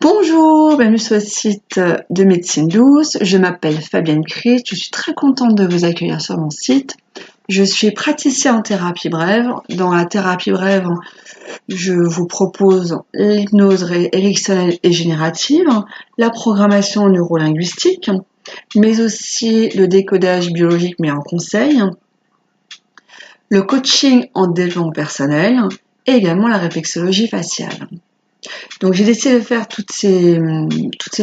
Bonjour, bienvenue sur le site de Médecine Douce. Je m'appelle Fabienne Christ, je suis très contente de vous accueillir sur mon site. Je suis praticienne en thérapie brève. Dans la thérapie brève, je vous propose l'hypnose érectionnelle et générative, la programmation neurolinguistique, mais aussi le décodage biologique mais en conseil, le coaching en développement personnel et également la réflexologie faciale. Donc j'ai décidé de faire toutes ces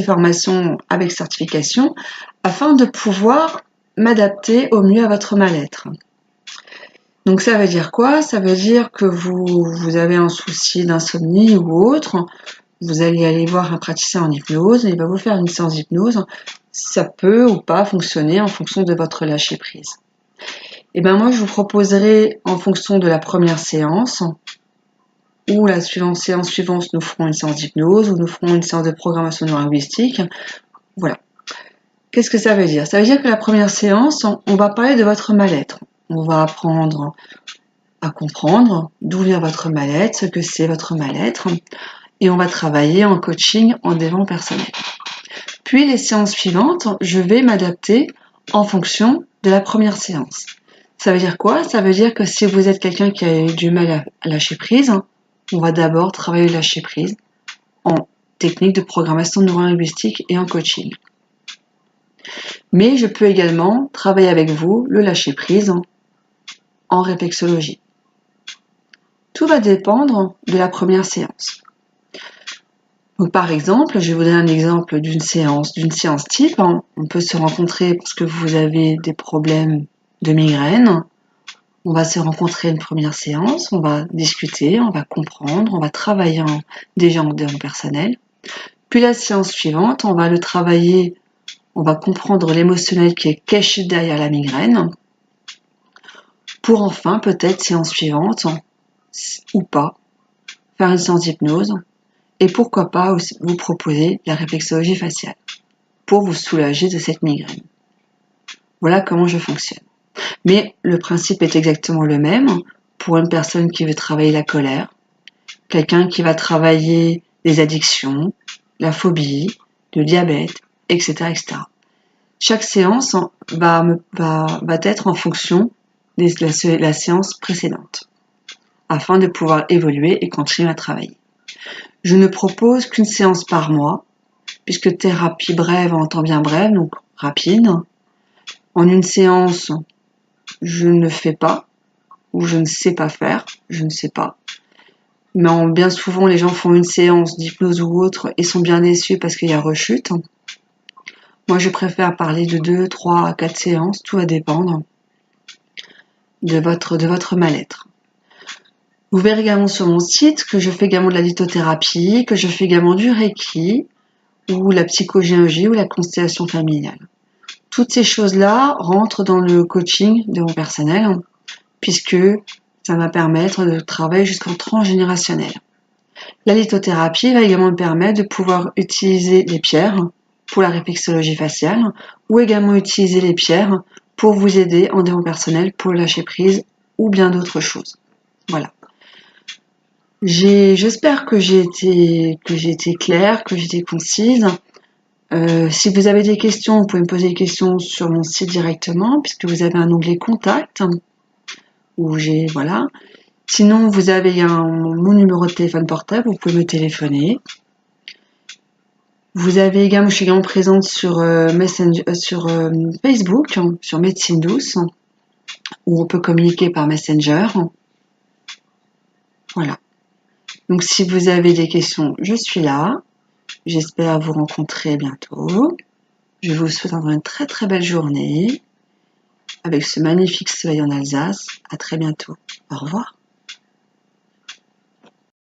formations avec certification afin de pouvoir m'adapter au mieux à votre mal-être. Donc ça veut dire quoi? Ça veut dire que vous avez un souci d'insomnie ou autre, vous allez aller voir un praticien en hypnose, et il va vous faire une séance d'hypnose. Ça peut ou pas fonctionner en fonction de votre lâcher-prise. Et bien moi je vous proposerai en fonction de la première séance, ou la séance suivante, nous ferons une séance d'hypnose, ou nous ferons une séance de programmation neurolinguistique. Voilà. Qu'est-ce que ça veut dire? Ça veut dire que la première séance, on va parler de votre mal-être. On va apprendre à comprendre d'où vient votre mal-être, ce que c'est votre mal-être, et on va travailler en coaching en développement personnel. Puis les séances suivantes, je vais m'adapter en fonction de la première séance. Ça veut dire quoi? Ça veut dire que si vous êtes quelqu'un qui a eu du mal à lâcher prise, on va d'abord travailler le lâcher prise en technique de programmation neurolinguistique et en coaching. Mais je peux également travailler avec vous le lâcher prise en réflexologie. Tout va dépendre de la première séance. Donc, par exemple, je vais vous donner un exemple d'une séance type. On peut se rencontrer parce que vous avez des problèmes de migraine. On va se rencontrer une première séance, on va discuter, on va comprendre, on va travailler déjà en développement personnel. Puis la séance suivante, on va le travailler, on va comprendre l'émotionnel qui est caché derrière la migraine. Pour enfin, peut-être, séance suivante, ou pas, faire une séance d'hypnose. Et pourquoi pas aussi vous proposer la réflexologie faciale pour vous soulager de cette migraine. Voilà comment je fonctionne. Mais le principe est exactement le même pour une personne qui veut travailler la colère, quelqu'un qui va travailler les addictions, la phobie, le diabète, etc. etc. Chaque séance va être en fonction de la séance précédente, afin de pouvoir évoluer et continuer à travailler. Je ne propose qu'une séance par mois, puisque thérapie brève entend bien brève, donc rapide. En une séance, je ne fais pas, ou je ne sais pas faire, je ne sais pas. Mais bien souvent, les gens font une séance d'hypnose ou autre et sont bien déçus parce qu'il y a rechute. Moi, je préfère parler de 2, 3, 4 séances, tout va dépendre de votre mal-être. Vous verrez également sur mon site que je fais également de la lithothérapie, que je fais également du Reiki, ou la psychogéologie, ou la constellation familiale. Toutes ces choses-là rentrent dans le coaching de mon personnel, puisque ça va permettre de travailler jusqu'en transgénérationnel. La lithothérapie va également me permettre de pouvoir utiliser les pierres pour la réflexologie faciale, ou également utiliser les pierres pour vous aider en développement personnel, pour lâcher prise, ou bien d'autres choses. Voilà. J'espère que j'ai été claire, que j'ai été concise. Si vous avez des questions, vous pouvez me poser des questions sur mon site directement, puisque vous avez un onglet contact, où voilà. Sinon, vous avez mon numéro de téléphone portable, vous pouvez me téléphoner. Je suis également présente sur Facebook, sur Médecine Douce, où on peut communiquer par Messenger. Voilà. Donc, si vous avez des questions, je suis là. J'espère vous rencontrer bientôt. Je vous souhaite une très très belle journée avec ce magnifique soleil en Alsace. À très bientôt. Au revoir.